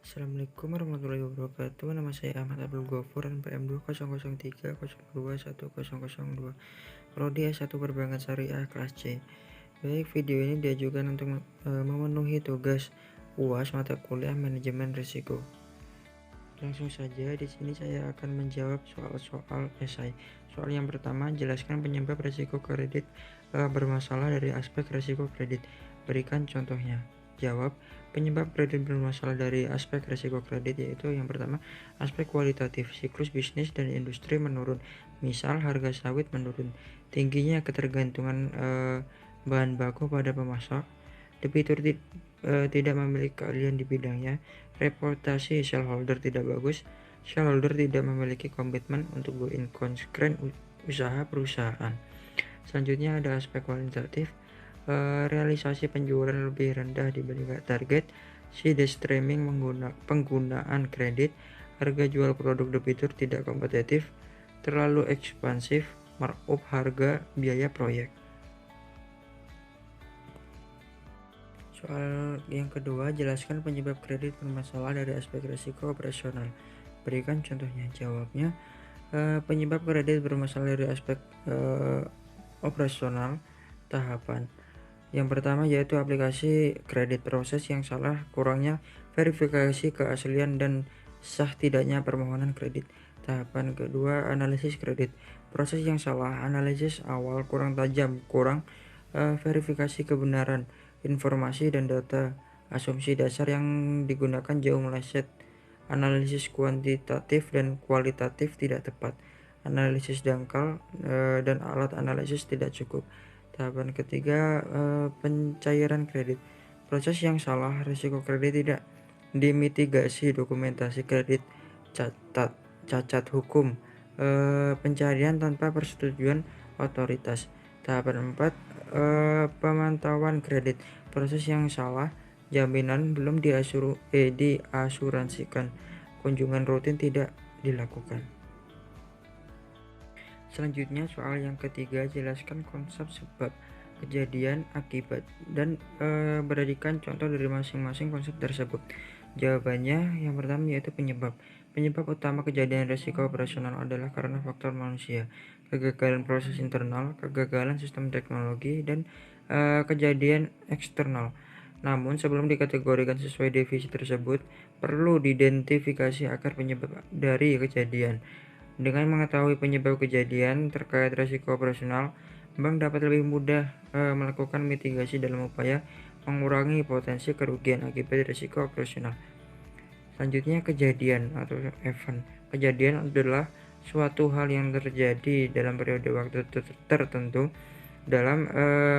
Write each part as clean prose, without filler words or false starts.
Assalamualaikum warahmatullahi wabarakatuh. Nama saya Ahmad Abdul Ghafur, NPM 20030021002. Prodi S1 Perbankan Syariah kelas C. Baik, video ini diajukan untuk memenuhi tugas UAS mata kuliah Manajemen Risiko. Langsung saja, di sini saya akan menjawab soal-soal esai. Soal yang pertama, jelaskan penyebab risiko kredit bermasalah dari aspek risiko kredit. Berikan contohnya. Jawab, penyebab kredit bermasalah dari aspek risiko kredit yaitu yang pertama, aspek kualitatif, siklus bisnis dan industri menurun. Misal, harga sawit menurun, tingginya ketergantungan bahan baku pada pemasok, debitur tidak memiliki keahlian di bidangnya, reputasi shareholder tidak bagus, shareholder tidak memiliki komitmen untuk go in concern usaha perusahaan. Selanjutnya ada aspek kualitatif, realisasi penjualan lebih rendah dibandingkan target, side streaming penggunaan kredit, harga jual produk debitur tidak kompetitif, terlalu ekspansif, markup harga, biaya proyek. Soal yang kedua, jelaskan penyebab kredit bermasalah dari aspek risiko operasional. Berikan contohnya. Jawabnya, penyebab kredit bermasalah dari aspek operasional tahapan. Yang pertama yaitu aplikasi kredit, proses yang salah, kurangnya verifikasi keaslian dan sah tidaknya permohonan kredit. Tahapan kedua, analisis kredit, proses yang salah, analisis awal kurang tajam, kurang verifikasi kebenaran informasi dan data, asumsi dasar yang digunakan jauh meleset, analisis kuantitatif dan kualitatif tidak tepat, analisis dangkal dan alat analisis tidak cukup. Tahapan ketiga, pencairan kredit, proses yang salah, risiko kredit tidak dimitigasi, dokumentasi kredit cacat hukum, pencarian tanpa persetujuan otoritas. Tahapan 4, pemantauan kredit, proses yang salah, jaminan belum diasuransikan, kunjungan rutin tidak dilakukan. Selanjutnya soal yang ketiga, jelaskan konsep sebab, kejadian, akibat, dan berikan contoh dari masing-masing konsep tersebut. Jawabannya yang pertama yaitu penyebab. Penyebab utama kejadian risiko operasional adalah karena faktor manusia, kegagalan proses internal, kegagalan sistem teknologi, dan kejadian eksternal. Namun sebelum dikategorikan sesuai definisi tersebut, perlu diidentifikasi akar penyebab dari kejadian. Dengan mengetahui penyebab kejadian terkait risiko operasional, bank dapat lebih mudah melakukan mitigasi dalam upaya mengurangi potensi kerugian akibat risiko operasional. Selanjutnya, kejadian atau event. Kejadian adalah suatu hal yang terjadi dalam periode waktu tertentu. Dalam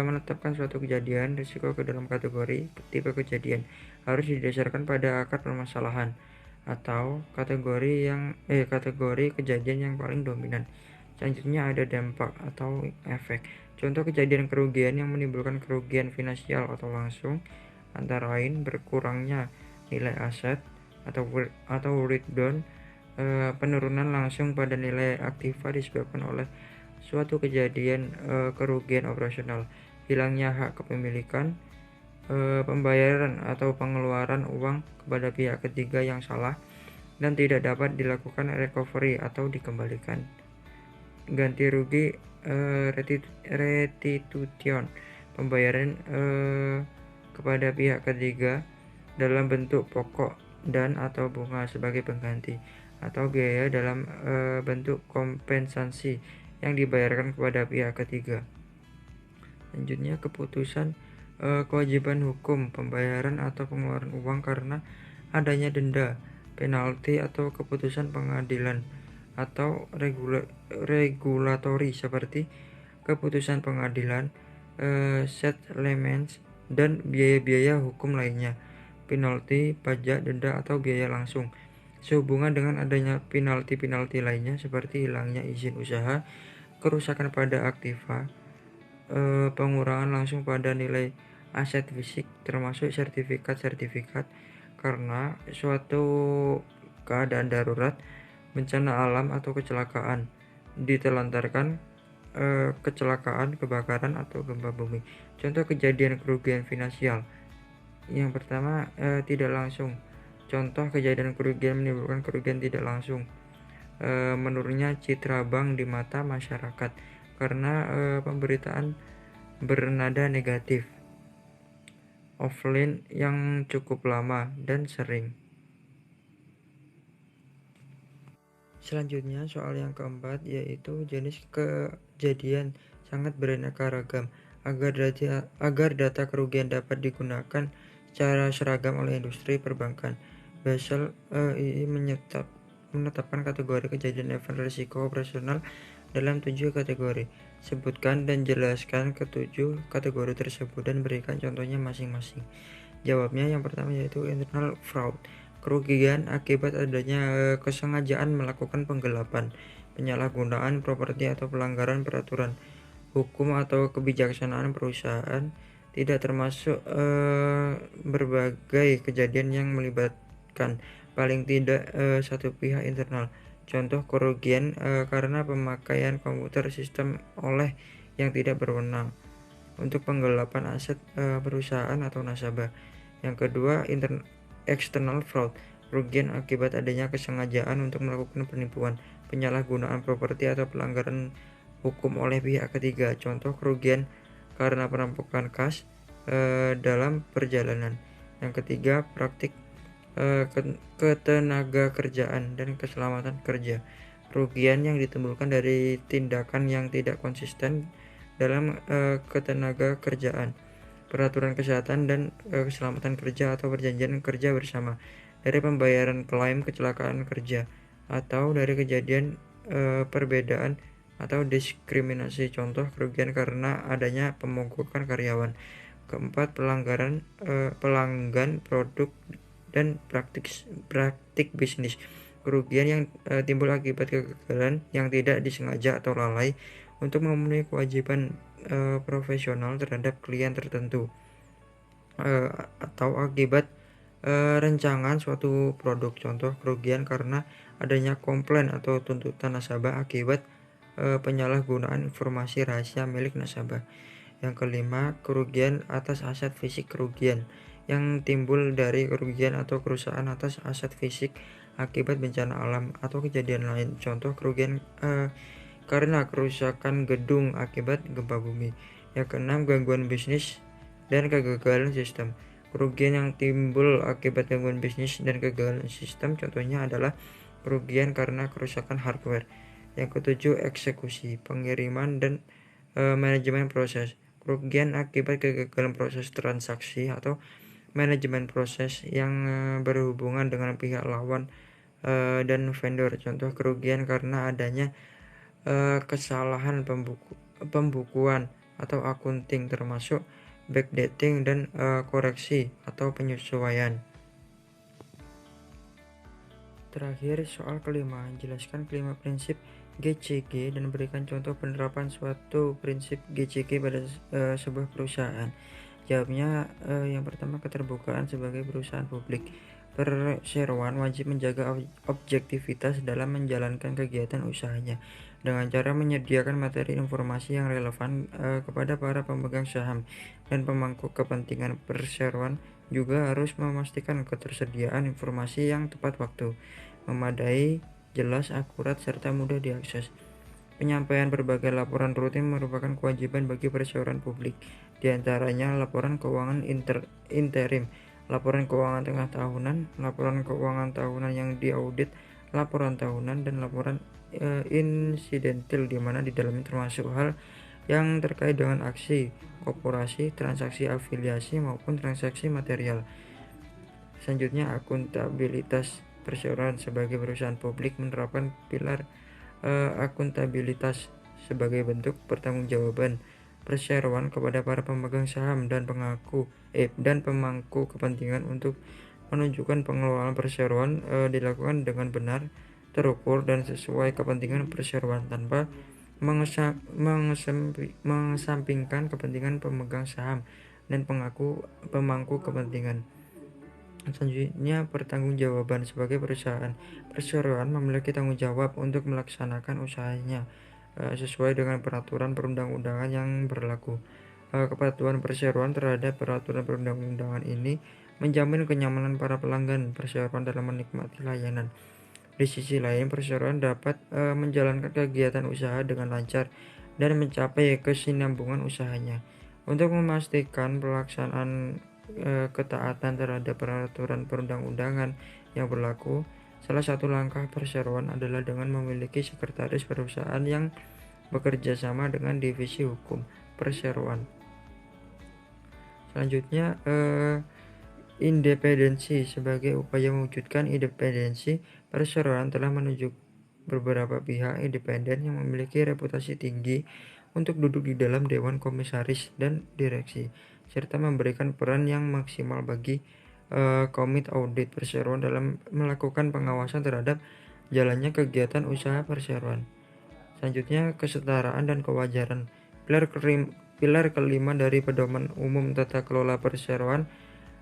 menetapkan suatu kejadian, risiko ke dalam kategori tipe kejadian harus didasarkan pada akar permasalahan atau kategori kejadian yang paling dominan. Selanjutnya ada dampak atau efek. Contoh kejadian kerugian yang menimbulkan kerugian finansial atau langsung antara lain berkurangnya nilai aset atau write-down, penurunan langsung pada nilai aktiva disebabkan oleh suatu kejadian kerugian operasional, hilangnya hak kepemilikan, pembayaran atau pengeluaran uang kepada pihak ketiga yang salah dan tidak dapat dilakukan recovery atau dikembalikan. Ganti rugi, restitution, pembayaran kepada pihak ketiga dalam bentuk pokok dan atau bunga sebagai pengganti, atau biaya dalam bentuk kompensasi yang dibayarkan kepada pihak ketiga. Selanjutnya, keputusan kewajiban hukum, pembayaran atau pengeluaran uang karena adanya denda, penalti atau keputusan pengadilan atau regulatori seperti keputusan pengadilan, settlements, dan biaya-biaya hukum lainnya, penalti, pajak, denda atau biaya langsung. Sehubungan dengan adanya penalti lainnya seperti hilangnya izin usaha, kerusakan pada aktiva, pengurangan langsung pada nilai aset fisik termasuk sertifikat karena suatu keadaan darurat, bencana alam atau kecelakaan, ditelantarkan, kecelakaan, kebakaran atau gempa bumi. Contoh kejadian kerugian finansial. Yang pertama, tidak langsung, Contoh kejadian kerugian menimbulkan kerugian tidak langsung, menurunnya citra bank di mata masyarakat karena pemberitaan bernada negatif, offline yang cukup lama dan sering. Selanjutnya soal yang keempat, yaitu jenis kejadian sangat beraneka ragam. Agar data kerugian dapat digunakan secara seragam oleh industri perbankan, Basel II menetapkan kategori kejadian event risiko operasional dalam 7 kategori. Sebutkan dan jelaskan ketujuh kategori tersebut dan berikan contohnya masing-masing. Jawabnya yang pertama yaitu internal fraud, kerugian akibat adanya kesengajaan melakukan penggelapan, penyalahgunaan properti atau pelanggaran peraturan hukum atau kebijaksanaan perusahaan, tidak termasuk berbagai kejadian yang melibatkan paling tidak satu pihak internal. Contoh kerugian karena pemakaian komputer sistem oleh yang tidak berwenang untuk penggelapan aset perusahaan atau nasabah. Yang kedua, external fraud, kerugian akibat adanya kesengajaan untuk melakukan penipuan, penyalahgunaan properti atau pelanggaran hukum oleh pihak ketiga. Contoh kerugian karena perampokan kas dalam perjalanan. Yang ketiga, praktik ketenaga kerjaan dan keselamatan kerja, kerugian yang ditimbulkan dari tindakan yang tidak konsisten dalam ketenaga kerjaan, peraturan kesehatan dan keselamatan kerja atau perjanjian kerja bersama, dari pembayaran klaim kecelakaan kerja, atau dari kejadian perbedaan atau diskriminasi. Contoh kerugian karena adanya pemogokan karyawan. Keempat, pelanggan produk dan praktik bisnis, kerugian yang timbul akibat kegagalan yang tidak disengaja atau lalai untuk memenuhi kewajiban profesional terhadap klien tertentu, atau akibat rancangan suatu produk. Contoh kerugian karena adanya komplain atau tuntutan nasabah akibat penyalahgunaan informasi rahasia milik nasabah. Yang kelima, kerugian atas aset fisik, kerugian yang timbul dari kerugian atau kerusakan atas aset fisik akibat bencana alam atau kejadian lain. Contoh kerugian karena kerusakan gedung akibat gempa bumi. Yang keenam, gangguan bisnis dan kegagalan sistem, kerugian yang timbul akibat gangguan bisnis dan kegagalan sistem. Contohnya adalah kerugian karena kerusakan hardware. Yang ketujuh, eksekusi, pengiriman dan manajemen proses, kerugian akibat kegagalan proses transaksi atau manajemen proses yang berhubungan dengan pihak lawan dan vendor. Contoh kerugian karena adanya kesalahan pembukuan atau akunting, termasuk backdating dan koreksi atau penyesuaian. Terakhir, soal kelima, jelaskan kelima prinsip GCG dan berikan contoh penerapan suatu prinsip GCG pada sebuah perusahaan. Jawabnya yang pertama, keterbukaan sebagai perusahaan publik. Perseroan wajib menjaga objektivitas dalam menjalankan kegiatan usahanya dengan cara menyediakan materi informasi yang relevan kepada para pemegang saham dan pemangku kepentingan. Perseroan juga harus memastikan ketersediaan informasi yang tepat waktu, memadai, jelas, akurat, serta mudah diakses. Penyampaian berbagai laporan rutin merupakan kewajiban bagi perseroan publik, di antaranya laporan keuangan interim, laporan keuangan tengah tahunan, laporan keuangan tahunan yang diaudit, laporan tahunan, dan laporan insidentil, di mana di dalamnya termasuk hal yang terkait dengan aksi korporasi, transaksi afiliasi, maupun transaksi material. Selanjutnya, akuntabilitas. Perseroan sebagai perusahaan publik menerapkan pilar akuntabilitas sebagai bentuk pertanggungjawaban perseroan kepada para pemegang saham dan pemangku kepentingan untuk menunjukkan pengelolaan perseroan dilakukan dengan benar, terukur, dan sesuai kepentingan perseroan tanpa mengesampingkan kepentingan pemegang saham dan pemangku kepentingan. Selanjutnya, pertanggungjawaban sebagai perusahaan. Perseroan memiliki tanggung jawab untuk melaksanakan usahanya sesuai dengan peraturan perundang-undangan yang berlaku. Kepatuhan perseroan terhadap peraturan perundang-undangan ini menjamin kenyamanan para pelanggan perseroan dalam menikmati layanan. Di sisi lain, perseroan dapat menjalankan kegiatan usaha dengan lancar dan mencapai kesinambungan usahanya. Untuk memastikan pelaksanaan ketaatan terhadap peraturan perundang-undangan yang berlaku, salah satu langkah perseroan adalah dengan memiliki sekretaris perusahaan yang bekerja sama dengan divisi hukum perseroan. Selanjutnya, independensi. Sebagai upaya mewujudkan independensi, perseroan telah menunjuk beberapa pihak independen yang memiliki reputasi tinggi untuk duduk di dalam dewan komisaris dan direksi, serta memberikan peran yang maksimal bagi komite audit perseroan dalam melakukan pengawasan terhadap jalannya kegiatan usaha perseroan. Selanjutnya, kesetaraan dan kewajaran. Pilar kelima dari pedoman umum tata kelola perseroan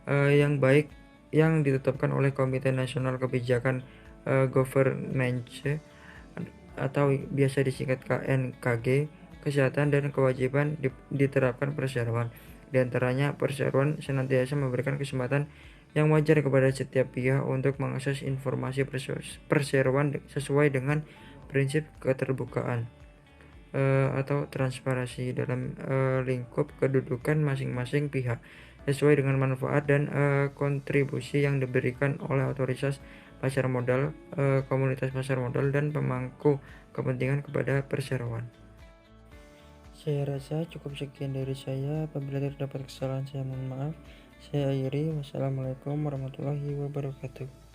yang baik yang ditetapkan oleh Komite Nasional Kebijakan Governance atau biasa disingkat KNKG, kesehatan dan kewajiban diterapkan perseroan. Di antaranya, perseroan senantiasa memberikan kesempatan yang wajar kepada setiap pihak untuk mengakses informasi perseroan sesuai dengan prinsip keterbukaan atau transparansi dalam lingkup kedudukan masing-masing pihak sesuai dengan manfaat dan kontribusi yang diberikan oleh otoritas pasar modal, komunitas pasar modal, dan pemangku kepentingan kepada perseroan. Saya rasa cukup sekian dari saya. Apabila terdapat kesalahan, saya mohon maaf. Saya akhiri. Wassalamualaikum warahmatullahi wabarakatuh.